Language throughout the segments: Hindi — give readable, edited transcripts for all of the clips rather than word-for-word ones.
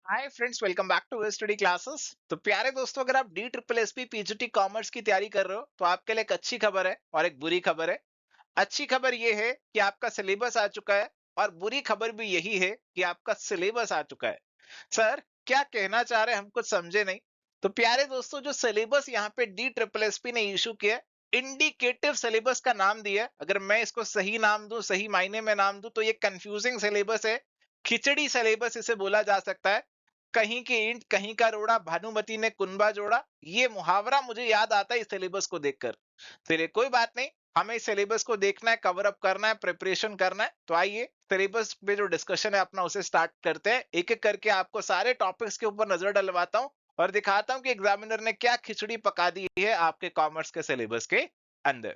Hi friends, welcome back to study classes. तो प्यारे दोस्तों, अगर आप D triple S P PGT commerce की तैयारी कर रहे हो तो आपके लिए एक अच्छी खबर है और एक बुरी खबर है। अच्छी खबर ये है कि आपका सिलेबस आ चुका है, और बुरी खबर भी यही है कि आपका सिलेबस आ चुका है। सर, क्या कहना चाह रहे हैं हम कुछ समझे नहीं। तो प्यारे दोस्तों, जो सिलेबस यहाँ पे डी ट्रिपल एस पी ने इशू किया है, इंडिकेटिव सिलेबस का नाम दिया है। अगर मैं इसको सही नाम दूं, सही मायने में नाम दूं, तो ये कंफ्यूजिंग सिलेबस है। खिचड़ी सिलेबस इसे बोला जा सकता है। कहीं की ईंट कहीं का रोड़ा, भानुमति ने कुनबा जोड़ा, ये मुहावरा मुझे याद आता है इस सिलेबस को देखकर। चलिए, कोई बात नहीं। हमें इस सिलेबस को देखना है, कवर अप करना है, प्रिपरेशन करना है। तो आइए सिलेबस पे जो डिस्कशन है अपना, उसे स्टार्ट करते हैं। एक एक करके आपको सारे टॉपिक्स के ऊपर नजर डलवाता हूँ और दिखाता हूँ कि एग्जामिनर ने क्या खिचड़ी पका दी है आपके कॉमर्स के सिलेबस के अंदर।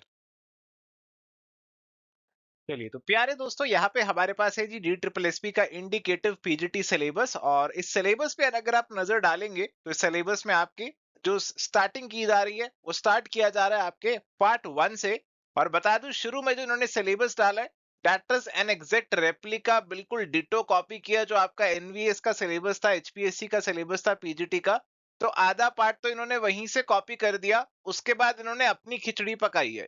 चलिए, तो प्यारे दोस्तों, यहाँ पे हमारे पास है G D triple S P का इंडिकेटिव पीजीटी सिलेबस। और इस सिलेबस पे अगर आप नजर डालेंगे तो इस सिलेबस में आपकी जो स्टार्टिंग की जा रही है, वो स्टार्ट किया जा रहा है आपके पार्ट 1 से। और बता दूं, शुरू में जो इन्होंने सिलेबस डाला है, that is an exact replica, बिल्कुल डिटो कॉपी किया जो आपका एनवीएस का सिलेबस था, एचपीएससी का सिलेबस था पीजीटी का। तो आधा पार्ट तो इन्होंने वहीं से कॉपी कर दिया, उसके बाद इन्होंने अपनी खिचड़ी पकाई है।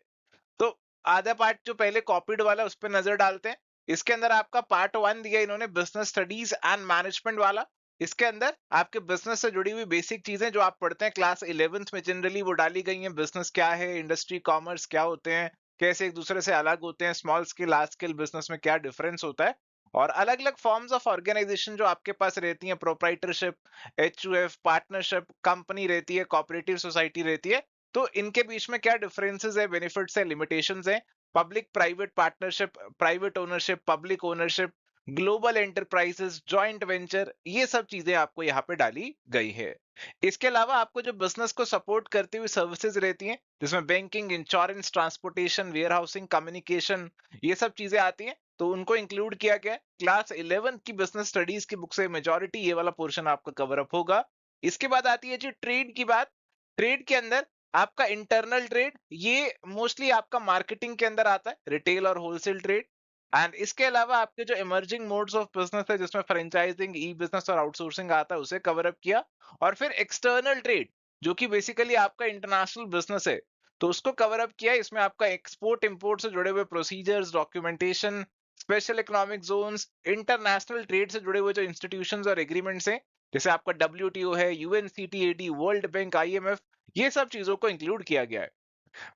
तो आधा पार्ट जो पहले कॉपीड वाला, उस पर नजर डालते हैं। इसके अंदर आपका पार्ट 1 दिया इन्होंने, बिजनेस स्टडीज एंड मैनेजमेंट वाला। इसके अंदर आपके बिजनेस से जुड़ी हुई बेसिक चीजें जो आप पढ़ते हैं क्लास 11th में जनरली, वो डाली गई हैं। बिजनेस क्या है, इंडस्ट्री कॉमर्स क्या होते हैं, कैसे एक दूसरे से अलग होते हैं, small scale large scale business में क्या डिफरेंस होता है, और अलग अलग फॉर्म्स ऑफ ऑर्गेनाइजेशन जो आपके पास रहती हैं, प्रोप्राइटरशिप, एचयूएफ, पार्टनरशिप, कंपनी रहती है, कोऑपरेटिव सोसाइटी रहती है। तो इनके बीच में क्या डिफरेंसेस है, बेनिफिट्स है, लिमिटेशंस है। Public private partnership, private ownership, public ownership, global enterprises, joint venture, ये सब चीजें आपको यहाँ पे डाली गई है। इसके अलावा आपको जो बिजनेस को सपोर्ट करती हुई सर्विसेज रहती हैं, जिसमें banking, insurance, transportation, warehousing, communication, ये सब चीजें आती हैं, तो उनको इंक्लूड किया गया है। क्लास 11 की बिजनेस स्टडीज की बुक से मेजोरिटी ये वाला पोर्शन आपका कवर अप होगा। इसके बाद आती है जी ट्रेड की बात। ट्रेड के अंदर आपका इंटरनल ट्रेड, ये मोस्टली आपका मार्केटिंग के अंदर आता है, रिटेल और होलसेल ट्रेड। एंड इसके अलावा आपके जो इमर्जिंग मोड्स ऑफ बिजनेस है, जिसमें फ्रेंचाइजिंग, ई बिजनेस और आउटसोर्सिंग आता है, उसे कवर अप किया। और फिर एक्सटर्नल ट्रेड, जो कि बेसिकली आपका इंटरनेशनल बिजनेस है, तो उसको कवर अप किया। इसमें आपका एक्सपोर्ट इंपोर्ट से जुड़े हुए procedures, documentation, special economic zones, international trade से जुड़े हुए जो इंस्टीट्यूशंस और एग्रीमेंट्स हैं, जैसे आपका डब्ल्यूटीओ है, यूएनसीटीएडी, वर्ल्ड बैंक, आईएमएफ, ये सब चीजों को इंक्लूड किया गया है।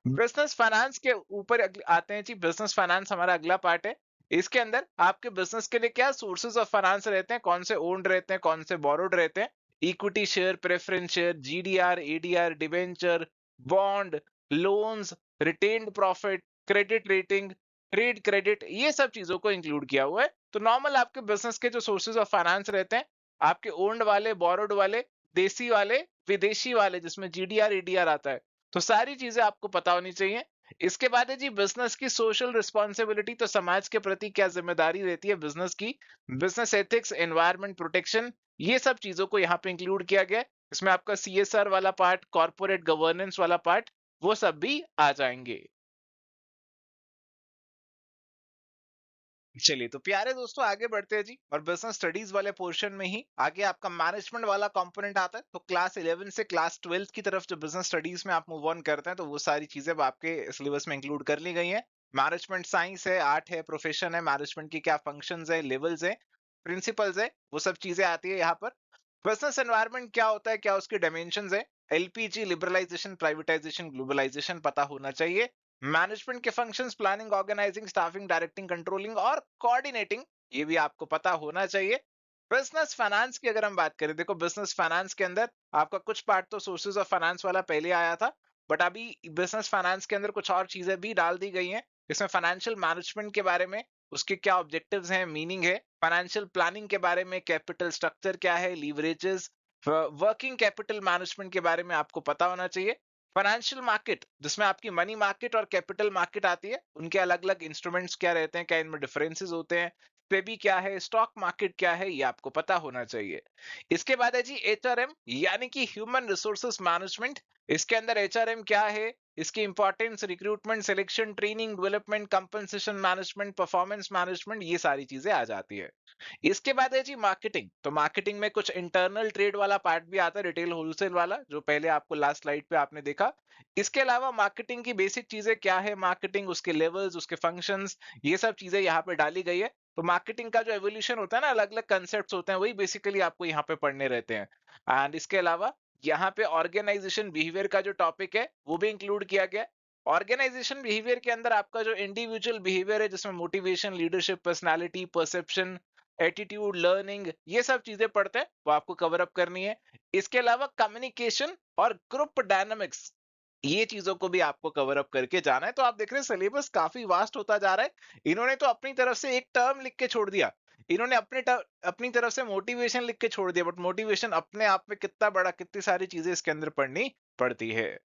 बिजनेस फाइनेंस के ऊपर आते हैं जी। बिजनेस फाइनेंस हमारा अगला पार्ट है। इसके अंदर आपके बिजनेस के लिए क्या सोर्सेज ऑफ फाइनेंस रहते हैं, कौन से ओन्ड रहते हैं, कौन से बोरोड रहते हैं। Equity share, preference share, GDR, ADR, debenture, bond, loans, retained profit, credit rating, trade credit, ये सब चीजों को इंक्लूड किया हुआ है। तो नॉर्मल आपके बिजनेस के जो सोर्सेज ऑफ फाइनेंस रहते हैं, आपके ओन्ड वाले, बोरोड वाले, देसी वाले, विदेशी वाले, जिसमें जीडीआर, एडीआर आता है, तो सारी चीजें आपको पता होनी चाहिए। इसके बाद है जी बिजनेस की सोशल रिस्पॉन्सिबिलिटी, तो समाज के प्रति क्या जिम्मेदारी रहती है बिजनेस की, बिजनेस एथिक्स, एनवायरमेंट प्रोटेक्शन, ये सब चीजों को यहाँ पे इंक्लूड किया गया है। इसमें आपका सीएसआर वाला पार्ट, कॉर्पोरेट गवर्नेंस वाला पार्ट, वो सब भी आ जाएंगे। चलिए, तो प्यारे दोस्तों, आगे बढ़ते हैं जी। और बिजनेस स्टडीज वाले पोर्शन में ही आगे आपका मैनेजमेंट वाला कंपोनेंट आता है। तो क्लास 11 से क्लास 12 की तरफ जो बिजनेस स्टडीज में आप मूव ऑन करते हैं, तो वो सारी चीजें अब आपके सिलेबस में इंक्लूड कर ली गई हैं। मैनेजमेंट साइंस है, आर्ट है, प्रोफेशन है, मैनेजमेंट की क्या फंक्शंस है, लेवल्स है, प्रिंसिपल्स है, वो सब चीजें आती है यहाँ पर। बिजनेस एनवायरनमेंट क्या होता है, क्या उसके डायमेंशंस है, एलपीजी, लिबरलाइजेशन, प्राइवेटाइजेशन, ग्लोबलाइजेशन पता होना चाहिए। मैनेजमेंट के functions, planning, organising, staffing, directing, controlling और कोऑर्डिनेटिंग, ये भी आपको पता होना चाहिए। बिजनेस फाइनेंस की अगर हम बात करें, देखो बिजनेस फाइनेंस के अंदर आपका कुछ पार्ट तो सोर्सेज ऑफ फाइनेंस वाला पहले आया था, बट अभी बिजनेस फाइनेंस के अंदर कुछ और चीजें भी डाल दी गई हैं। इसमें फाइनेंशियल मैनेजमेंट के बारे में, उसके क्या ऑब्जेक्टिव्स हैं, मीनिंग है, फाइनेंशियल प्लानिंग के बारे में, कैपिटल स्ट्रक्चर क्या है, लीवरेजेस, वर्किंग कैपिटल मैनेजमेंट के बारे में आपको पता होना चाहिए। फाइनेंशियल मार्केट, जिसमें आपकी मनी मार्केट और कैपिटल मार्केट आती है, उनके अलग अलग इंस्ट्रूमेंट्स क्या रहते हैं, क्या इनमें डिफरेंसेस होते हैं, सेबी क्या है, स्टॉक मार्केट क्या है, ये आपको पता होना चाहिए। इसके बाद है जी एचआरएम, यानी कि ह्यूमन रिसोर्सेज मैनेजमेंट। इसके अंदर एचआरएम क्या है, इसकी importance, recruitment, selection, training, development, compensation management, performance management, ये सारी चीजें आ जाती है। इसके बाद है जी मार्केटिंग। तो मार्केटिंग में कुछ इंटरनल ट्रेड वाला पार्ट भी आता है, रिटेल होलसेल वाला, जो पहले आपको लास्ट स्लाइड पे आपने देखा। इसके अलावा मार्केटिंग की बेसिक चीजें क्या है, मार्केटिंग, उसके लेवल्स, उसके फंक्शंस, ये सब चीजें यहाँ पे डाली गई है। तो मार्केटिंग का जो एवोल्यूशन होता है ना, अलग अलग कंसेप्ट होते हैं, वही बेसिकली आपको यहाँ पे पढ़ने रहते हैं। एंड इसके अलावा यहाँ पे ऑर्गेनाइजेशन बिहेवियर का जो टॉपिक है वो भी इंक्लूड किया गया है। ऑर्गेनाइजेशन बिहेवियर के अंदर आपका जो इंडिविजुअल बिहेवियर है, जिसमें motivation, leadership, personality, perception, attitude, learning, ये सब चीजें पढ़ते हैं, वो आपको कवर अप करनी है। इसके अलावा कम्युनिकेशन और ग्रुप डायनामिक्स, ये चीजों को भी आपको कवर अप करके जाना है। तो आप देख रहे हैं सिलेबस काफी वास्ट होता जा रहा है। इन्होंने तो अपनी तरफ से एक टर्म लिख के छोड़ दिया, इन्होंने अपनी तरफ से मोटिवेशन लिख के छोड़ दिया, बट मोटिवेशन अपने आप में कितना बड़ा, कितनी सारी चीजें इसके अंदर पढ़नी पड़ती है।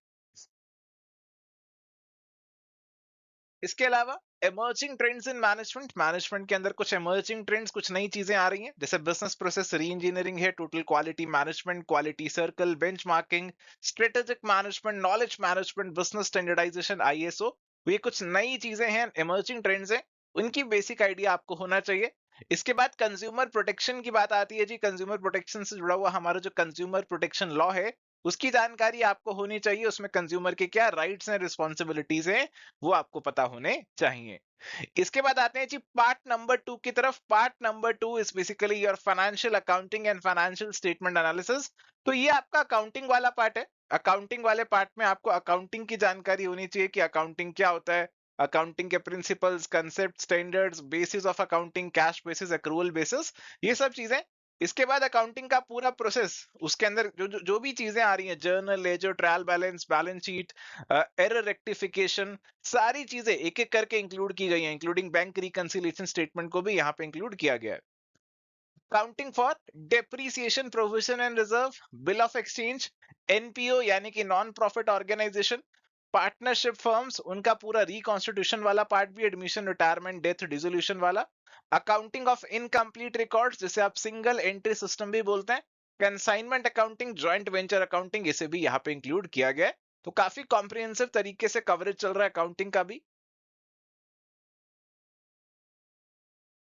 इसके अलावा emerging trends in management, management के अंदर कुछ इमर्जिंग ट्रेंड्स, कुछ नई चीजें आ रही हैं, जैसे बिजनेस प्रोसेस री इंजीनियरिंग है, total quality management, quality circle, benchmarking, strategic management, knowledge management, business standardisation, ISO. ये कुछ नई चीजें हैं, इमर्जिंग ट्रेंड्स हैं, उनकी बेसिक आइडिया आपको होना चाहिए। इसके बाद कंज्यूमर प्रोटेक्शन की बात आती है जी। कंज्यूमर प्रोटेक्शन से जुड़ा हुआ हमारा जो कंज्यूमर प्रोटेक्शन लॉ है, उसकी जानकारी आपको होनी चाहिए। उसमें कंज्यूमर के क्या राइट्स हैं, रिस्पॉन्सिबिलिटीज हैं, वो आपको पता होने चाहिए। इसके बाद आते हैं जी पार्ट नंबर 2 की तरफ। Part number 2 is basically your financial accounting and financial statement analysis. तो ये आपका अकाउंटिंग वाला पार्ट है। अकाउंटिंग वाले पार्ट में आपको अकाउंटिंग की जानकारी होनी चाहिए कि अकाउंटिंग क्या होता है, अकाउंटिंग के principles, concept, standards, basis of accounting, cash basis, accrual basis, ये सब चीजें। इसके बाद अकाउंटिंग का पूरा प्रोसेस, उसके अंदर जो भी चीजें आ रही हैं, journal, ledger, trial balance, balance sheet, error rectification, सारी चीजें एक एक करके इंक्लूड की गई हैं, इंक्लूडिंग बैंक रिकंसिलिएशन स्टेटमेंट को भी यहाँ पे इंक्लूड किया गया है। Accounting for depreciation, provision and reserve, bill of exchange, NPO यानी कि non profit organisation, partnership firms, उनका पूरा रिकॉन्स्टिट्यूशन वाला पार्ट भी, एडमिशन, रिटायरमेंट, डेथ, डिसोल्यूशन वाला। अकाउंटिंग ऑफ इनकम्प्लीट रिकॉर्ड्स, जिसे आप सिंगल एंट्री सिस्टम भी बोलते हैं। Consignment accounting, joint venture accounting, इसे भी यहाँ पे इंक्लूड किया गया है। तो काफी कॉम्प्रिहेंसिव तरीके से कवरेज चल रहा है अकाउंटिंग का भी।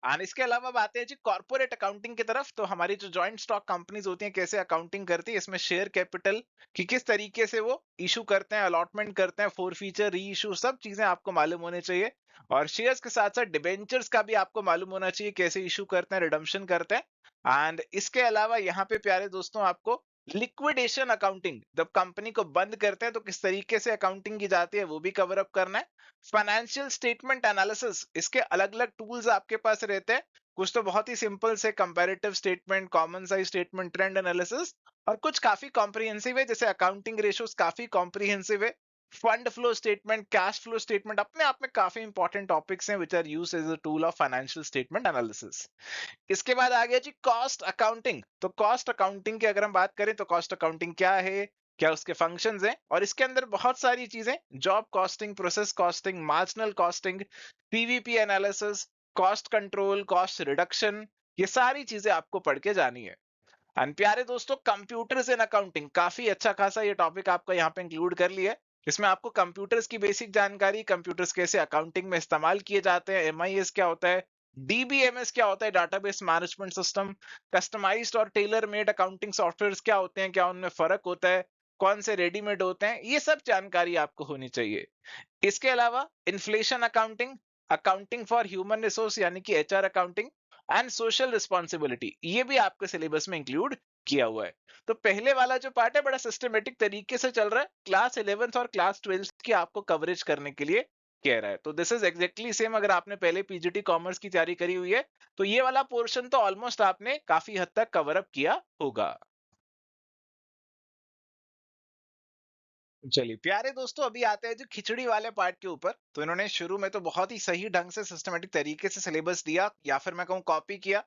और इसके अलावा अब आते हैं जी कॉर्पोरेट अकाउंटिंग की तरफ। तो हमारी जो जॉइंट स्टॉक कंपनीज होती हैं, कैसे अकाउंटिंग करती है, इसमें शेयर कैपिटल की किस तरीके से वो इशू करते हैं, अलॉटमेंट करते हैं, फोर फीचर, री इशू, सब चीजें आपको मालूम होने चाहिए। और शेयर्स के साथ साथ डिबेंचर्स का भी आपको मालूम होना चाहिए, कैसे इशू करते हैं, रिडम्पशन करते हैं। एंड इसके अलावा यहाँ पे प्यारे दोस्तों आपको लिक्विडेशन अकाउंटिंग, जब कंपनी को बंद करते हैं तो किस तरीके से अकाउंटिंग की जाती है, वो भी कवर अप करना है। फाइनेंशियल स्टेटमेंट एनालिसिस, इसके अलग अलग टूल्स आपके पास रहते हैं। कुछ तो बहुत ही सिंपल से comparative statement, common size statement, trend analysis, और कुछ काफी कॉम्प्रिहेंसिव है, जैसे अकाउंटिंग रेशियोज काफी कॉम्प्रिहेंसिव है। Fund flow statement, cash flow statement, अपने आप में काफी इंपॉर्टेंट टॉपिक्स हैं, which are used as a tool of financial statement analysis. इसके बाद आ गया जी कॉस्ट अकाउंटिंग। तो कॉस्ट अकाउंटिंग की अगर हम बात करें तो कॉस्ट अकाउंटिंग क्या है, क्या उसके फंक्शंस हैं, और इसके अंदर बहुत सारी चीजें, job costing, process costing, marginal costing, PVP analysis, cost control, cost reduction, ये सारी चीजें आपको पढ़ के जानी है। एंड प्यारे दोस्तों, कंप्यूटर्स इन अकाउंटिंग, काफी अच्छा खासा ये टॉपिक आपका यहाँ पे इंक्लूड कर लिया है। इसमें आपको कंप्यूटर्स की बेसिक जानकारी, कंप्यूटर्स कैसे अकाउंटिंग में इस्तेमाल किए जाते हैं, एमआईएस क्या होता है, डीबीएमएस क्या होता है, डाटाबेस मैनेजमेंट सिस्टम, कस्टमाइज्ड और टेलर मेड अकाउंटिंग सॉफ्टवेयर्स क्या होते हैं, क्या उनमें फर्क होता है, कौन से रेडीमेड होते हैं, ये सब जानकारी आपको होनी चाहिए। इसके अलावा inflation accounting, accounting for human resource यानी कि HR accounting, and social responsibility, ये भी आपके सिलेबस में इंक्लूड किया हुआ है। तो पहले वाला जो पार्ट है बड़ा सिस्टमेटिक तरीके से चल रहा है, क्लास 11th और क्लास 12th की आपको कवरेज करने के लिए कह रहा है। तो दिस इज एग्जैक्टली सेम, अगर आपने पहले पीजीटी कॉमर्स की तैयारी करी हुई है तो ये वाला पोर्शन तो ऑलमोस्ट आपने काफी हद तक कवर अप किया होगा। चलिए प्यारे दोस्तों, अभी आते हैं जो खिचड़ी वाले पार्ट के ऊपर। तो इन्होंने शुरू में तो बहुत ही सही ढंग से सिस्टमेटिक तरीके से सिलेबस दिया, या फिर मैं कहूँ कॉपी किया।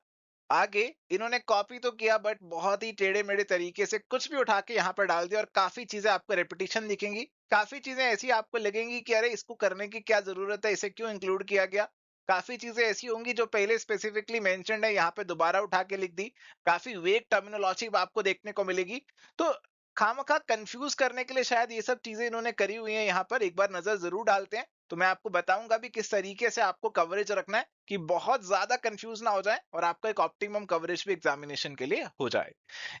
आगे इन्होंने कॉपी तो किया, बट बहुत ही टेढ़े मेढ़े तरीके से कुछ भी उठा के यहाँ पर डाल दिया, और काफी चीजें आपको रेपिटेशन दिखेंगी, काफी चीजें ऐसी आपको लगेंगी कि अरे इसको करने की क्या जरूरत है, इसे क्यों इंक्लूड किया गया। काफी चीजें ऐसी होंगी जो पहले स्पेसिफिकली मेंशन्ड है, यहाँ पे दोबारा उठा के लिख दी। काफी वेग टर्मिनोलॉजी आपको देखने को मिलेगी। तो खामखा कंफ्यूज करने के लिए शायद ये सब चीजें इन्होंने करी हुई हैं यहाँ पर, एक बार नजर जरूर डालते हैं तो मैं आपको बताऊंगा भी किस तरीके से आपको कवरेज रखना है कि बहुत ज्यादा कंफ्यूज ना हो जाए और आपका एक ऑप्टिमम कवरेज भी एग्जामिनेशन के लिए हो जाए।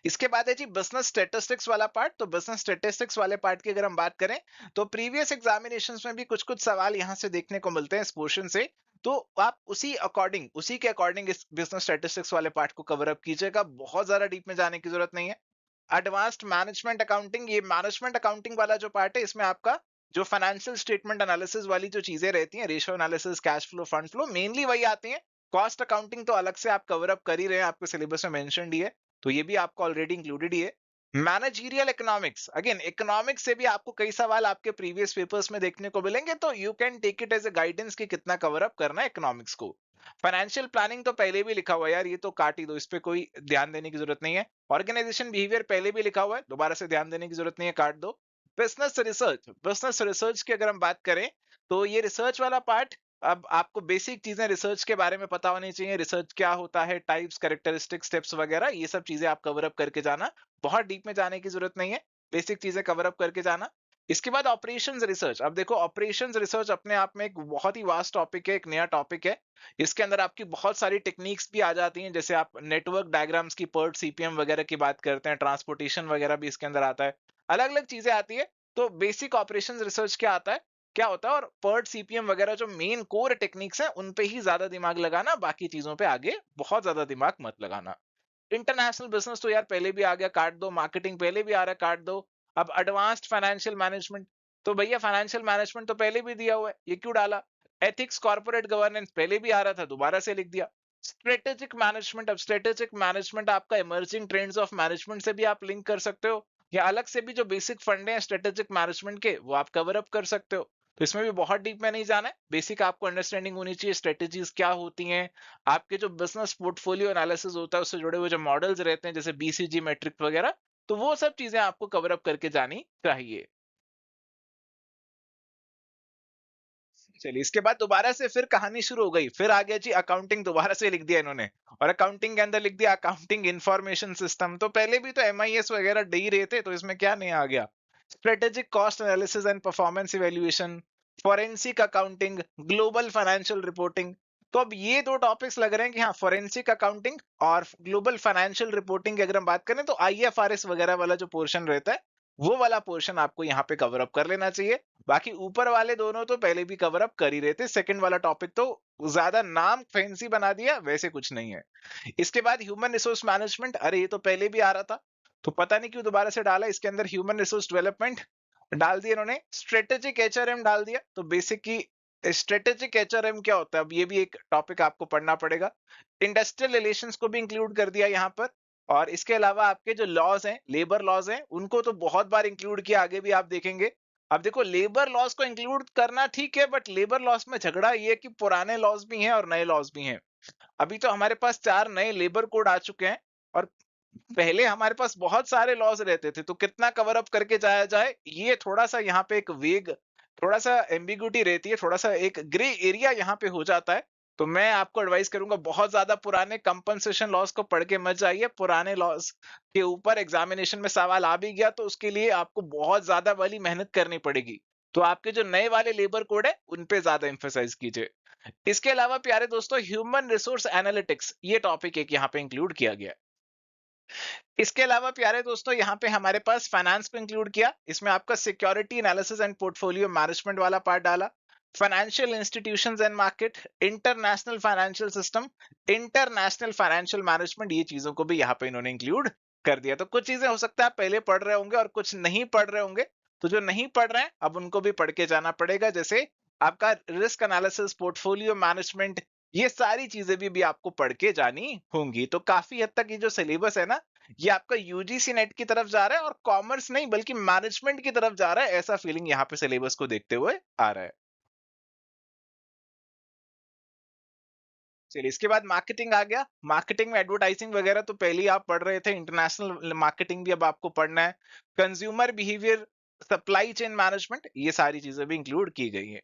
इसके बाद है जी बिजनेस स्टेटिस्टिक्स वाला पार्ट। तो बिजनेस स्टेटिस्टिक्स वाले पार्ट की अगर हम बात करें तो प्रीवियस एग्जामिनेशंस में भी कुछ कुछ सवाल यहाँ से देखने को मिलते हैं इस पोर्शन से। तो आप उसी के अकॉर्डिंग इस बिजनेस स्टेटिस्टिक्स वाले पार्ट को कवर अप कीजिएगा, बहुत ज्यादा डीप में जाने की जरूरत नहीं है। एडवांस्ड मैनेजमेंट अकाउंटिंग, ये मैनेजमेंट अकाउंटिंग वाला जो पार्ट है इसमें आपका जो फाइनेंशियल स्टेटमेंट एनालिसिस वाली जो चीजें रहती हैं, ratio analysis, cash flow, fund flow, mainly वही आती हैं। कॉस्ट अकाउंटिंग तो अलग से आप कवर अप कर ही रहे हैं, आपके सिलेबस में मेंशन ही है, तो ये भी आपको ऑलरेडी इंक्लूडेड ही है। मैनेजरियल इकोनॉमिक्स, अगेन इकोनॉमिक्स से भी आपको कई सवाल आपके प्रीवियस पेपर्स में देखने को मिलेंगे, तो you can take it as a guidance कि कितना कवर अप करना है इकोनॉमिक्स को। फाइनेंशियल प्लानिंग तो पहले भी लिखा हुआ है यार, ये तो काट ही दो, इस पे कोई ध्यान देने की जरूरत नहीं है। ऑर्गेनाइजेशन बिहेवियर पहले भी लिखा हुआ है, दोबारा से ध्यान देने की जरूरत नहीं है, काट दो। बिजनेस रिसर्च की अगर हम बात करें तो ये रिसर्च वाला पार्ट, अब आपको बेसिक चीजें रिसर्च के बारे में पता होनी चाहिए, रिसर्च क्या होता है, टाइप्स, कैरेक्टरिस्टिक्स, स्टेप्स वगैरह, ये सब चीजें आप कवर अप करके जाना, बहुत डीप में जाने की जरूरत नहीं है, बेसिक चीजें कवर अप करके जाना। इसके बाद ऑपरेशंस रिसर्च, अब देखो ऑपरेशंस रिसर्च अपने आप में एक बहुत ही वास्ट टॉपिक है, एक नया टॉपिक है। इसके अंदर आपकी बहुत सारी टेक्निक्स भी आ जाती हैं, जैसे आप नेटवर्क डायग्राम्स की, पर्ट, सीपीएम वगैरह की बात करते हैं, ट्रांसपोर्टेशन वगैरह भी इसके अंदर आता है, अलग अलग चीजें आती है। तो बेसिक ऑपरेशंस रिसर्च क्या आता है, क्या होता है, और पर्ट, सीपीएम वगैरह जो मेन कोर टेक्निक्स हैं उन पे ही ज्यादा दिमाग लगाना, बाकी चीजों पे आगे बहुत ज्यादा दिमाग मत लगाना। इंटरनेशनल बिजनेस तो यार पहले भी आ गया, काट दो। मार्केटिंग पहले भी आ रहा है, काट दो। अब एडवांस्ड फाइनेंशियल मैनेजमेंट, तो भैया फाइनेंशियल मैनेजमेंट तो पहले भी दिया हुआ है, ये क्यों डाला। एथिक्स, कॉर्पोरेट गवर्नेंस पहले भी आ रहा था, दोबारा से लिख दिया। स्ट्रेटेजिक मैनेजमेंट, अब स्ट्रेटेजिक मैनेजमेंट आपका इमर्जिंग ट्रेंड्स ऑफ मैनेजमेंट से भी आप लिंक कर सकते हो, या अलग से भी जो बेसिक फंडे हैं स्ट्रेटेजिक मैनेजमेंट के वो आप कवर अप कर सकते हो। तो इसमें भी बहुत डीप में नहीं जाना है, बेसिक आपको अंडरस्टैंडिंग होनी चाहिए स्ट्रेटेजीज क्या होती हैं, आपके जो बिजनेस पोर्टफोलियो एनालिसिस होता है उससे जुड़े हुए जो मॉडल्स रहते हैं जैसे बीसीजी मैट्रिक्स वगैरह, तो वो सब चीजें आपको कवर अप करके जानी चाहिए। चलिए इसके बाद दोबारा से फिर कहानी शुरू हो गई, फिर आ गया जी अकाउंटिंग, दोबारा से लिख दिया इन्होंने। और अकाउंटिंग के अंदर लिख दिया अकाउंटिंग इंफॉर्मेशन सिस्टम, तो पहले भी तो एमआईएस वगैरह दे ही रहे थे, तो इसमें क्या नया आ गया। Strategic cost analysis and performance evaluation, forensic accounting, global financial reporting. तो अब ये दो टॉपिक्स लग रहे हैं कि हाँ, फोरेंसिक अकाउंटिंग और ग्लोबल फाइनेंशियल रिपोर्टिंग की अगर हम बात करें तो आईएफआरएस वगैरह वाला जो पोर्शन रहता है वो वाला पोर्शन आपको यहाँ पे कवर अप कर लेना चाहिए। बाकी ऊपर वाले दोनों तो पहले भी कवर अप कर ही रहे थे, सेकंड वाला टॉपिक तो ज्यादा नाम फैंसी बना दिया, वैसे कुछ नहीं है। इसके बाद ह्यूमन रिसोर्स मैनेजमेंट, अरे ये तो पहले भी आ रहा था, तो पता नहीं क्यों दोबारा से डाला। इसके अंदर ह्यूमन रिसोर्स डेवलपमेंट डाल दिया इन्होंने, स्ट्रेटेजिक एचआरएम डाल दिया। तो बेसिक की स्ट्रेटेजिक एचआरएम क्या होता है, अब ये भी एक टॉपिक आपको पढ़ना पड़ेगा। इंडस्ट्रियल रिलेशंस को भी इंक्लूड कर दिया यहाँ पर। और इसके अलावा आपके जो लॉज हैं, लेबर लॉज हैं, उनको तो बहुत बार इंक्लूड किया, आगे भी आप देखेंगे। अब देखो लेबर लॉज को इंक्लूड करना ठीक है, बट लेबर लॉज में झगड़ा ये है कि पुराने लॉज भी हैं और नए लॉज भी हैं। अभी तो हमारे पास 4 नए लेबर कोड आ चुके हैं, और पहले हमारे पास बहुत सारे लॉज रहते थे, तो कितना कवर अप करके जाया जाए, ये थोड़ा सा यहाँ पे एक वेग, थोड़ा सा एम्बिग्यूटी रहती है, थोड़ा सा एक ग्रे एरिया यहाँ पे हो जाता है। तो मैं आपको एडवाइस करूंगा बहुत ज्यादा पुराने कंपनसेशन लॉज को पढ़ के मत जाइए, पुराने लॉज के ऊपर एग्जामिनेशन में सवाल आ भी गया तो उसके लिए आपको बहुत ज्यादा वाली मेहनत करनी पड़ेगी। तो आपके जो नए वाले लेबर कोड है उन पे ज्यादा एम्फेसाइज कीजिए। इसके अलावा प्यारे दोस्तों ह्यूमन रिसोर्स एनालिटिक्स, ये टॉपिक एक यहाँ पे इंक्लूड किया गया है। इसके अलावा प्यारे दोस्तों यहाँ पे हमारे पास फाइनेंस को इंक्लूड किया, इसमें आपका security analysis and portfolio management वाला पार्ट डाला। Financial institutions and market, international financial system, international financial management, ये चीजों को भी यहाँ पे इन्होंने इंक्लूड कर दिया। तो कुछ चीजें हो सकता है आप पहले पढ़ रहे होंगे और कुछ नहीं पढ़ रहे होंगे, तो जो नहीं पढ़ रहे हैं अब उनको भी पढ़ के जाना पड़ेगा, जैसे आपका रिस्क एनालिसिस, पोर्टफोलियो मैनेजमेंट, ये सारी चीजें भी आपको पढ़ के जानी होंगी। तो काफी हद तक ये जो सिलेबस है ना, ये आपका यूजीसी नेट की तरफ जा रहा है, और कॉमर्स नहीं बल्कि मैनेजमेंट की तरफ जा रहा है, ऐसा फीलिंग यहाँ पे सिलेबस को देखते हुए आ रहा है। चलिए इसके बाद मार्केटिंग आ गया। मार्केटिंग में एडवर्टाइजिंग वगैरह तो पहले ही आप पढ़ रहे थे, इंटरनेशनल मार्केटिंग भी अब आपको पढ़ना है। Consumer behaviour, supply chain management, ये सारी चीजें भी इंक्लूड की गई है।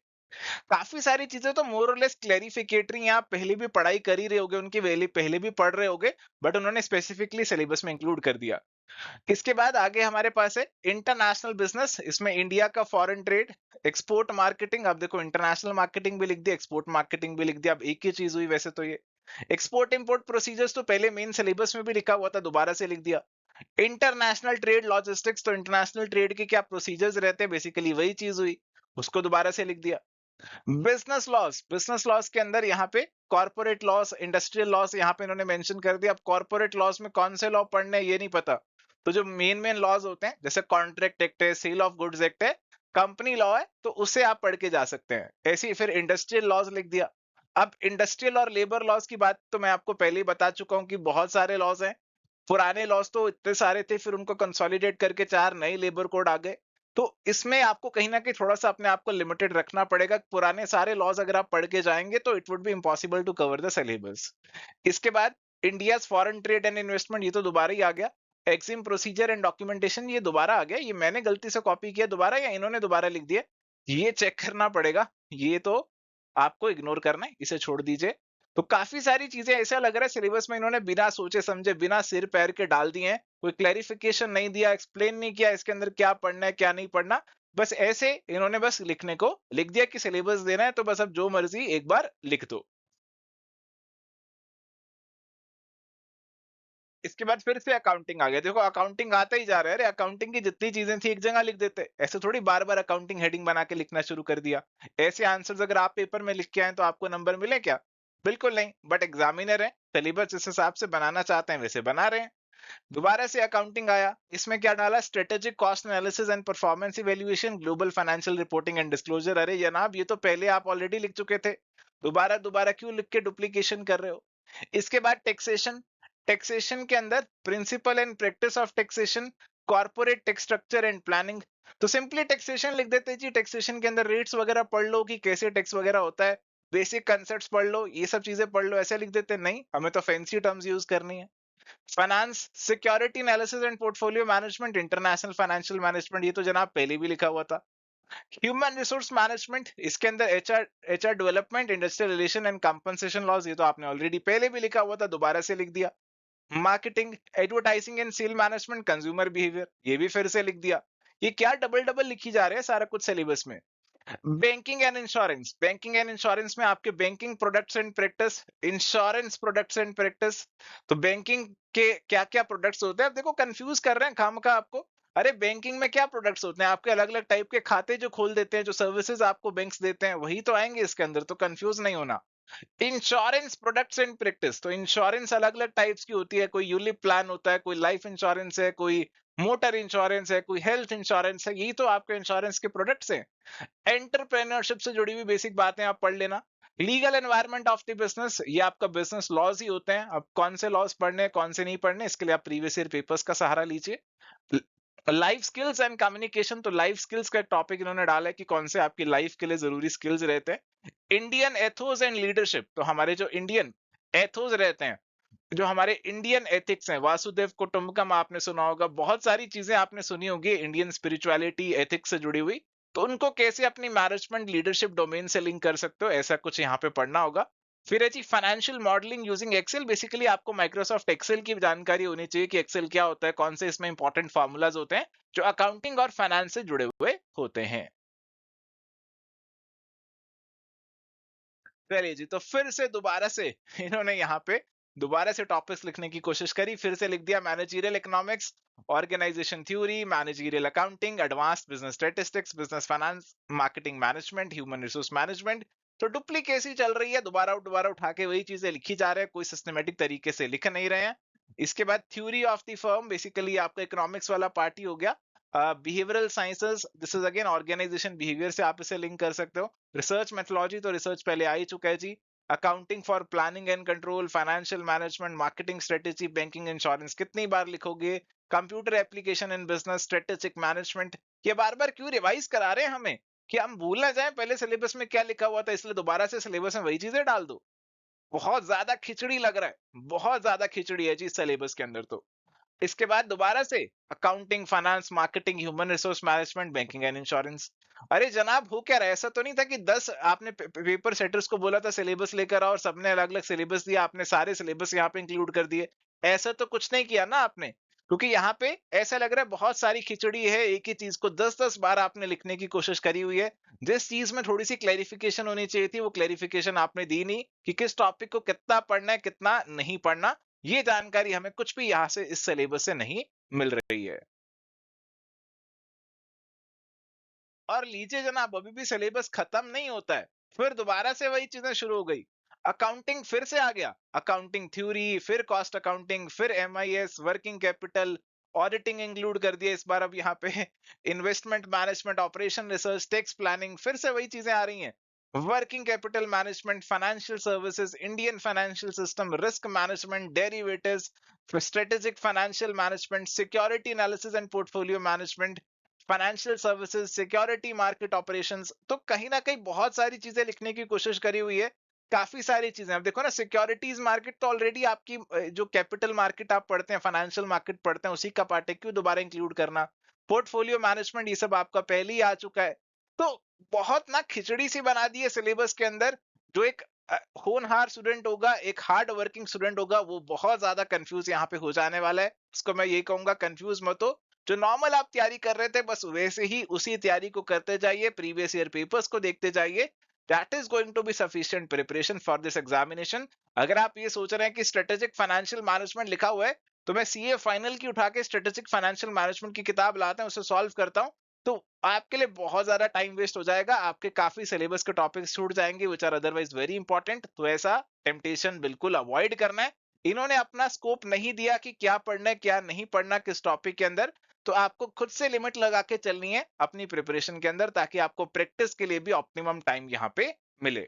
काफी सारी चीजें तो मोर और लेस क्लैरिफिकेटरी हैं, आप पहले भी पढ़ाई कर ही रहे होगे, उनकी वैल्यू पहले भी पढ़ रहे होगे, बट उन्होंने स्पेसिफिकली सिलेबस में इंक्लूड कर दिया। इसके बाद आगे हमारे पास है इंटरनेशनल बिजनेस, इसमें इंडिया का फॉरेन ट्रेड, एक्सपोर्ट मार्केटिंग। अब देखो इंटरनेशनल मार्केटिंग भी लिख दिया, एक्सपोर्ट मार्केटिंग भी लिख दिया, अब एक ही चीज हुई वैसे तो ये। एक्सपोर्ट इंपोर्ट प्रोसीजर्स तो पहले मेन सिलेबस में भी लिखा हुआ था, दोबारा से लिख दिया। इंटरनेशनल ट्रेड लॉजिस्टिक्स, तो इंटरनेशनल ट्रेड के क्या प्रोसीजर्स रहते हैं, बेसिकली वही चीज हुई, उसको दोबारा से लिख दिया। बिजनेस लॉस, बिजनेस लॉस के अंदर यहाँ पे कॉर्पोरेट लॉस, इंडस्ट्रियल लॉस यहाँ पे इन्होंने मेंशन कर दिया। अब कॉर्पोरेट लॉस में कौन से लॉ पढ़ने हैं ये नहीं पता, तो जो मेन मेन लॉज होते हैं जैसे कॉन्ट्रैक्ट एक्ट है, सेल ऑफ गुड्स एक्ट है, कंपनी लॉ है, तो उससे आप पढ़ के जा सकते हैं। ऐसे ही फिर इंडस्ट्रियल लॉज लिख दिया। अब इंडस्ट्रियल और लेबर लॉज की बात तो मैं आपको पहले ही बता चुका हूं कि बहुत सारे लॉज हैं। पुराने लॉज तो इतने सारे थे, फिर उनको कंसोलिडेट करके 4 नए लेबर कोड आ गए। तो इसमें आपको कहीं ना कहीं थोड़ा सा अपने आप को लिमिटेड रखना पड़ेगा। पुराने सारे लॉज अगर आप पढ़ के जाएंगे तो it would be impossible to cover the syllabus. इसके बाद India foreign trade and investment, ये तो दोबारा ही आ गया। एग्जिम प्रोसीजर एंड डॉक्यूमेंटेशन, ये दोबारा आ गया। ये मैंने गलती से कॉपी किया दोबारा या इन्होंने दोबारा लिख दिया, ये चेक करना पड़ेगा। ये तो आपको इग्नोर करना है, इसे छोड़ दीजिए। तो काफी सारी चीजें ऐसा लग रहा है सिलेबस में इन्होंने बिना सोचे समझे, बिना सिर पैर के डाल दिए हैं। कोई क्लैरिफिकेशन नहीं दिया, एक्सप्लेन नहीं किया इसके अंदर क्या पढ़ना है क्या नहीं पढ़ना। बस ऐसे इन्होंने बस लिखने को लिख दिया कि सिलेबस देना है तो बस अब जो मर्जी एक बार लिख दो। इसके बाद फिर से अकाउंटिंग आ गया। देखो अकाउंटिंग आता ही जा रहा है, अरे अकाउंटिंग की जितनी चीजें थी एक जगह लिख देते, ऐसे थोड़ी बार बार अकाउंटिंग हेडिंग बना के लिखना शुरू कर दिया। ऐसे आंसर्स अगर आप पेपर में लिख के आए तो आपको नंबर मिले क्या? बिल्कुल नहीं। बट एग्जामिनर है, सिलेबस जिस हिसाब से बनाना चाहते हैं वैसे बना रहे हैं। दोबारा से अकाउंटिंग आया, इसमें क्या डाला, strategic cost analysis and performance evaluation, global financial reporting and disclosure. अरे जनाब ये तो पहले आप ऑलरेडी लिख चुके थे, दोबारा दोबारा क्यों लिख के डुप्लीकेशन कर रहे हो? इसके बाद टैक्सेशन, टैक्सेशन के अंदर principle and practice of taxation, corporate tax structure and planning. तो सिंपली टैक्सेशन लिख देते जी, टैक्सेशन के अंदर रेट्स वगैरह पढ़ लो कि कैसे टैक्स वगैरह होता है, बेसिक कंसेप्ट्स पढ़ लो, ये सब चीजें पढ़ लो, ऐसे लिख देते। नहीं, हमें तो फैंसी टर्म्स यूज करनी है। Finance, security analysis and portfolio management, international financial management, ये तो जनाब पहले भी लिखा हुआ था। ह्यूमन रिसोर्स मैनेजमेंट, इसके अंदर HR development, industrial relation and compensation laws, ये तो आपने ऑलरेडी पहले भी लिखा हुआ था, दोबारा से लिख दिया। Marketing, advertising and sale management, consumer behaviour, ये भी फिर से लिख दिया। ये क्या डबल डबल लिखी जा रहे हैं सारा कुछ सिलेबस में। Banking and insurance, banking and insurance में आपके banking products and practice, insurance products and practice. तो बैंकिंग के क्या क्या प्रोडक्ट्स होते हैं, अब देखो कंफ्यूज कर रहे हैं खामखा आपको। अरे बैंकिंग में क्या प्रोडक्ट्स होते हैं, आपके अलग अलग टाइप के खाते जो खोल देते हैं, जो सर्विसेज आपको बैंक्स देते हैं वही तो आएंगे इसके अंदर, तो कंफ्यूज नहीं होना। इंश्योरेंस प्रोडक्ट्स एंड प्रैक्टिस, तो इंश्योरेंस अलग अलग टाइप्स की होती है, कोई यूलिप प्लान होता है, कोई लाइफ इंश्योरेंस है, कोई मोटर इंश्योरेंस है, कोई हेल्थ इंश्योरेंस है, यही तो आपके इंश्योरेंस के प्रोडक्ट्स हैं। एंटरप्रेन्योरशिप से जुड़ी हुई बेसिक बातें आप पढ़ लेना। Legal environment of the business, ये आपका बिजनेस लॉज ही होते हैं। अब कौन से लॉज पढ़ने हैं कौन से नहीं पढ़ने, इसके लिए आप प्रीवियस ईयर पेपर्स का सहारा लीजिए। लाइफ स्किल्स एंड कम्युनिकेशन, तो लाइफ स्किल्स का टॉपिक इन्होंने डाला है कि कौन से आपकी लाइफ के लिए जरूरी स्किल्स रहते हैं। इंडियन एथोस एंड लीडरशिप, तो हमारे जो इंडियन एथोस रहते हैं, जो हमारे इंडियन एथिक्स हैं, वासुदेव कुटुंबकम आपने सुना होगा, बहुत सारी चीजें आपने सुनी होगी इंडियन स्पिरिचुअलिटी एथिक्स से जुड़ी हुई, तो उनको कैसे अपनी मैनेजमेंट लीडरशिप डोमेन से लिंक कर सकते हो, ऐसा कुछ यहाँ पे पढ़ना होगा। फिर है जी financial modelling using Excel, basically आपको माइक्रोसॉफ्ट एक्सेल की जानकारी होनी चाहिए कि एक्सेल क्या होता है, कौन से इसमें इंपॉर्टेंट फार्मूलाज होते हैं जो अकाउंटिंग और फाइनेंस से जुड़े हुए होते हैं। चलिए जी, तो फिर से दोबारा से इन्होंने यहाँ पे दोबारा से टॉपिक्स लिखने की कोशिश करी, फिर से लिख दिया managerial economics, organisation theory, managerial accounting, advanced business statistics, business finance, marketing management, human resource management. तो डुप्लीकेसी चल रही है, दोबारा उठा के वही चीजें लिखी जा रहे हैं, कोई सिस्टमेटिक तरीके से लिख नहीं रहे हैं। इसके बाद theory of the firm, basically आपका इकोनॉमिक्स वाला पार्ट ही हो गया। Behavioural sciences, this is again organisation behaviour से आप इसे लिंक कर सकते हो। रिसर्च मेथोलॉजी, तो रिसर्च पहले आ ही चुका है जी। Accounting for planning and control, financial management, marketing strategy, banking insurance, कितनी बार लिखोगे? Computer application in business, strategic management. ये बार बार क्यों रिवाइज करा रहे हैं हमें कि हम भूल ना जाए पहले सिलेबस में क्या लिखा हुआ था, इसलिए दोबारा से सिलेबस में वही चीजें डाल दो। बहुत ज्यादा खिचड़ी लग रहा है, बहुत ज्यादा खिचड़ी है जी सिलेबस के अंदर तो। इसके बाद दोबारा से accounting, finance, marketing, human resource management, banking and insurance. अरे जनाब, हो क्या रहा है? ऐसा तो नहीं था कि 10 आपने पेपर सेटर्स को बोला था सिलेबस लेकर आओ और सबने अलग अलग सिलेबस दिया, आपने सारे सिलेबस यहाँ पे इंक्लूड कर दिए। ऐसा तो कुछ नहीं किया ना आपने, क्योंकि यहाँ पे ऐसा लग रहा है बहुत सारी खिचड़ी है, एक ही चीज को 10-10 बार आपने लिखने की कोशिश करी हुई है। जिस चीज में थोड़ी सी क्लैरिफिकेशन होनी चाहिए थी, वो क्लैरिफिकेशन आपने दी नहीं कि किस टॉपिक को कितना पढ़ना है, कितना नहीं पढ़ना। ये जानकारी हमें कुछ भी यहाँ से इस सिलेबस से नहीं मिल रही है। और लीजिए जनाब, अभी भी सिलेबस खत्म नहीं होता है, फिर दोबारा से वही चीजें शुरू हो गई। अकाउंटिंग फिर से आ गया, अकाउंटिंग थ्योरी, फिर कॉस्ट अकाउंटिंग, फिर MIS, working capital, auditing include कर दिया इस बार अब यहाँ पे investment management, operation research, tax planning, फिर से वही चीजें आ रही हैं। Working capital management, financial services, Indian financial system, risk management, derivatives, strategic financial management, security analysis and portfolio management, financial services, security market operations. तो कहीं ना कहीं बहुत सारी चीजें लिखने की कोशिश करी हुई है। काफी सारी चीजें, अब देखो ना, सिक्योरिटीज मार्केट तो ऑलरेडी आपकी जो कैपिटल मार्केट आप पढ़ते हैं, फाइनेंशियल मार्केट पढ़ते हैं, उसी का पार्ट है, क्यों दोबारा इंक्लूड करना। पोर्टफोलियो मैनेजमेंट, ये सब आपका पहले ही आ चुका है। तो बहुत ना खिचड़ी सी बना दी है सिलेबस के अंदर। जो एक होनहार स्टूडेंट होगा, एक हार्ड वर्किंग स्टूडेंट होगा, वो बहुत ज्यादा कंफ्यूज यहाँ पे हो जाने वाला है। उसको मैं ये कहूंगा, कंफ्यूज मत हो। जो नॉर्मल आप तैयारी कर रहे थे, बस वैसे ही उसी तैयारी को करते जाइए, प्रीवियस ईयर पेपर्स को देखते जाइए। That is going to be sufficient preparation for this examination. अगर आप ये सोच रहे हैं कि स्ट्रेटेजिक फाइनेंशियल मैनेजमेंट लिखा हुआ है, तो मैं सीए फाइनल की उठा के स्ट्रेटेजिक फाइनेंशियल मैनेजमेंट की किताब लाता हूं, उसे सॉल्व करता हूं, तो आपके लिए बहुत ज्यादा टाइम वेस्ट हो जाएगा, आपके काफी सिलेबस के टॉपिक्स छूट जाएंगे which are otherwise very important. तो ऐसा टेम्पटेशन बिल्कुल अवॉइड करना है। इन्होंने अपना स्कोप नहीं दिया कि क्या पढ़ना है, क्या नहीं पढ़ना, किस टॉपिक के अंदर। तो आपको खुद से लिमिट लगा के चलनी है अपनी प्रिपरेशन के अंदर, ताकि आपको प्रैक्टिस के लिए भी ऑप्टिमम टाइम यहाँ पे मिले।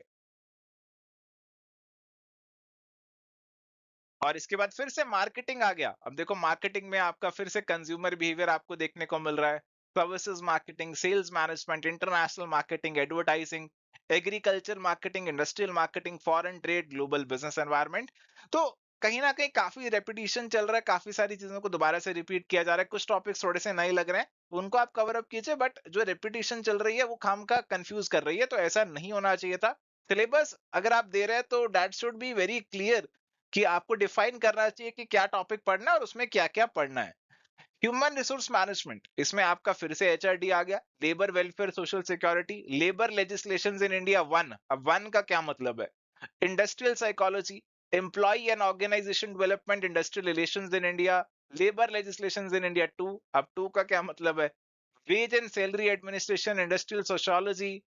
और इसके बाद फिर से मार्केटिंग आ गया। अब देखो, मार्केटिंग में आपका फिर से कंज्यूमर बिहेवियर आपको देखने को मिल रहा है, services marketing, sales management, international marketing, advertising, agriculture marketing, industrial marketing, foreign trade, global business environment. तो कहीं ना कहीं काफी रेपिटेशन चल रहा है, काफी सारी चीजों को दोबारा से रिपीट किया जा रहा है, कुछ टॉपिक्स थोड़े से नए लग रहे हैं, उनको आप कवर अप कीजिए, बट जो रेपिटेशन चल रही है वो खाम का कंफ्यूज कर रही है, तो ऐसा नहीं होना चाहिए था। सिलेबस अगर आप दे रहे हैं तो that should be very clear, कि आपको डिफाइन करना चाहिए कि क्या टॉपिक पढ़ना है और उसमें क्या क्या पढ़ना है। ह्यूमन रिसोर्स मैनेजमेंट, इसमें आपका फिर से एचआरडी आ गया, labour welfare social security, labour legislations in India one. अब वन का क्या मतलब है? Industrial psychology, employee and organisation development, industrial relations in India, labour legislations in India two. अब टू का क्या मतलब है? Wage and salary administration, industrial sociology.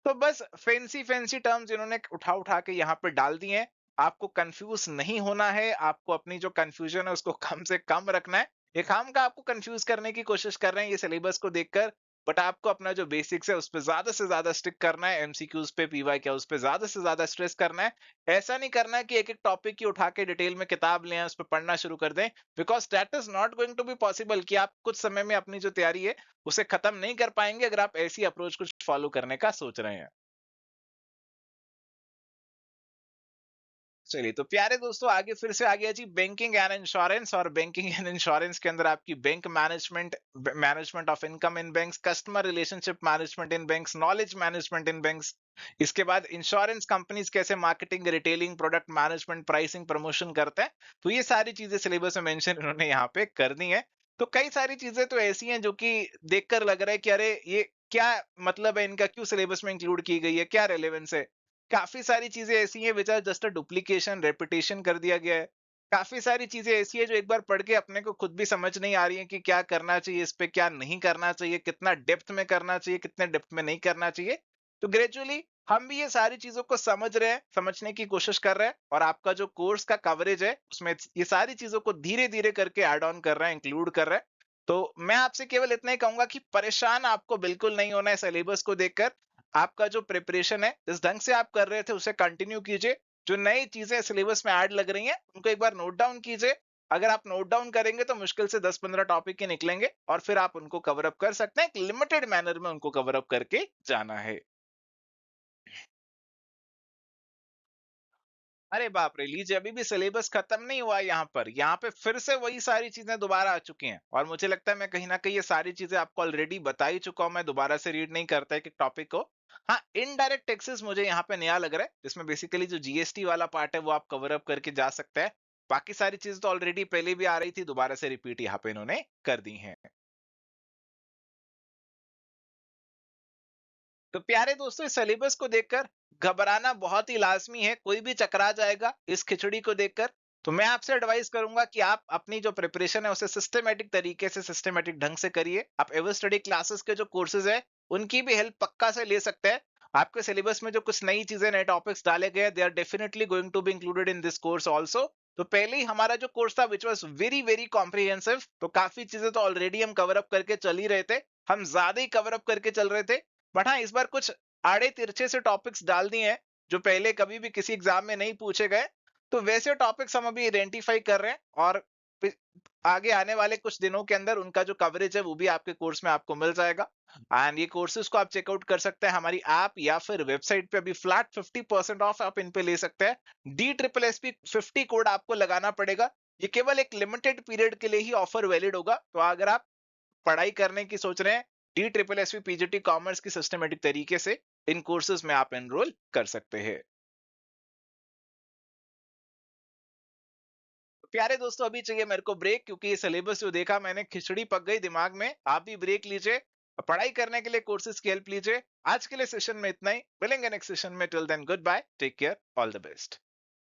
तो बस फैंसी फैंसी टर्म्स इन्होंने उठा उठा के यहाँ पे डाल दिए हैं। आपको कंफ्यूज नहीं होना है, आपको अपनी जो कंफ्यूजन है उसको कम से कम रखना है। ये काम का आपको कंफ्यूज करने की कोशिश कर रहे हैं ये सिलेबस को देखकर, बट आपको अपना जो बेसिक्स है उस पर ज्यादा से ज्यादा स्टिक करना है, एमसीक्यूज पे, पीवाई क्या, उस पर ज्यादा से ज्यादा स्ट्रेस करना है। ऐसा नहीं करना है कि एक एक टॉपिक की उठा के डिटेल में किताब लें, उस पर पढ़ना शुरू कर दें, because that is not going to be possible कि आप कुछ समय में अपनी जो तैयारी है उसे खत्म नहीं कर पाएंगे, अगर आप ऐसी अप्रोच कुछ फॉलो करने का सोच रहे हैं। चलिए, तो प्यारे दोस्तों, आगे फिर से आ गया जी बैंकिंग एंड इंश्योरेंस। और बैंकिंग एंड इंश्योरेंस के अंदर आपकी bank management, management of income in banks, customer relationship management in banks, knowledge management in banks. इसके बाद इंश्योरेंस कंपनीज कैसे marketing, retailing, product management, pricing, promotion करते हैं। तो ये सारी चीजें सिलेबस में मेंशन इन्होंने यहाँ पे कर दी है। तो कई सारी चीजें तो ऐसी हैं जो कि देखकर लग रहा है कि अरे ये क्या मतलब है इनका, क्यों सिलेबस में इंक्लूड की गई है, क्या रेलेवेंस है। काफी सारी चीजें ऐसी हैं which are just a duplication, repetition कर दिया गया है। काफी सारी चीजें ऐसी है जो एक बार पढ़ के अपने को खुद भी समझ नहीं आ रही है कि क्या करना चाहिए इस पे, क्या नहीं करना चाहिए, कितना डेप्थ में करना चाहिए, कितने डेप्थ में नहीं करना चाहिए। तो ग्रेजुअली हम भी ये सारी चीजों को समझ रहे हैं, समझने की कोशिश कर रहे हैं, और आपका जो कोर्स का कवरेज है उसमें ये सारी चीजों को धीरे धीरे करके ऐड ऑन कर रहे हैं, इंक्लूड कर रहे हैं। तो मैं आपसे केवल इतना ही कहूंगा कि परेशान आपको बिल्कुल नहीं होना है सिलेबस को देखकर। आपका जो प्रिपरेशन है, जिस ढंग से आप कर रहे थे उसे कंटिन्यू कीजिए। जो नई चीजें सिलेबस में ऐड लग रही हैं उनको एक बार नोट डाउन कीजिए। अगर आप नोट डाउन करेंगे तो मुश्किल से 10-15 टॉपिक ही निकलेंगे, और फिर आप उनको कवर अप कर सकते हैं, एक लिमिटेड मैनर में उनको कवर अप करके जाना है। अरे बाप रे! लीजिए अभी भी सिलेबस खत्म नहीं हुआ है यहाँ पर। यहाँ पे फिर से वही सारी चीज़ें दोबारा आ चुकी हैं और मुझे लगता है मैं कहीं न कहीं ये सारी चीज़ें आपको ऑलरेडी बता ही चुका हूँ, मैं दोबारा से रीड नहीं करता एक-एक टॉपिक को। हाँ, इनडायरेक्ट टैक्सेस मुझे यहाँ पे नया लग रहा है, जिसमें बेसिकली जो जीएसटी वाला पार्ट है वो आप कवर अप करके जा सकते हैं। बाकी सारी चीज़ें तो ऑलरेडी पहले भी आ रही थी, दोबारा से रिपीट यहाँ पे इन्होंने कर दी हैं। तो प्यारे दोस्तों, इस सिलेबस को देखकर घबराना बहुत ही लाजमी है, कोई भी चकरा जाएगा इस खिचड़ी को देखकर। तो मैं आपसे एडवाइस करूंगा कि आप अपनी जो प्रिपरेशन है उसे सिस्टमेटिक तरीके से, सिस्टमेटिक ढंग से करिए। आप एवर स्टडी क्लासेस के जो कोर्सेज है उनकी भी हेल्प पक्का से ले सकते हैं। आपके सिलेबस में जो कुछ नई चीजें, नए टॉपिक्स डाले गए, they are definitely going to be included in this course also. तो पहले ही हमारा जो कोर्स था which was very very comprehensive, तो काफी चीजें तो ऑलरेडी हम कवर अप करके चल ही रहे थे, हम ज्यादा ही कवर अप करके चल रहे थे। बट हाँ, इस बार कुछ आड़े तिरछे से टॉपिक्स डाल दिए हैं जो पहले कभी भी किसी एग्जाम में नहीं पूछे गए। तो वैसे टॉपिक्स हम अभी आइडेंटिफाई कर रहे हैं और पि- आगे आने वाले कुछ दिनों के अंदर उनका जो कवरेज है वो भी आपके कोर्स में आपको मिल जाएगा। एंड ये कोर्सेज को आप चेकआउट कर सकते हैं हमारी ऐप या फिर वेबसाइट पे। अभी फ्लैट 50% ऑफ आप इन पे ले सकते हैं। DSSP 50 कोड आपको लगाना पड़ेगा। ये केवल एक लिमिटेड पीरियड के लिए ही ऑफर वैलिड होगा। तो अगर आप पढ़ाई करने की सोच रहे हैं DSSP पीजीटी कॉमर्स की सिस्टमेटिक तरीके से, इन कोर्सेज में आप एनरोल कर सकते हैं। तो प्यारे दोस्तों, अभी चाहिए मेरे को ब्रेक, क्योंकि ये सिलेबस जो देखा मैंने खिचड़ी पक गई दिमाग में। आप भी ब्रेक लीजिए, पढ़ाई करने के लिए कोर्सेज की हेल्प लीजिए। आज के लिए सेशन में इतना ही, मिलेंगे नेक्स्ट सेशन में। Till then goodbye, take care, all the best.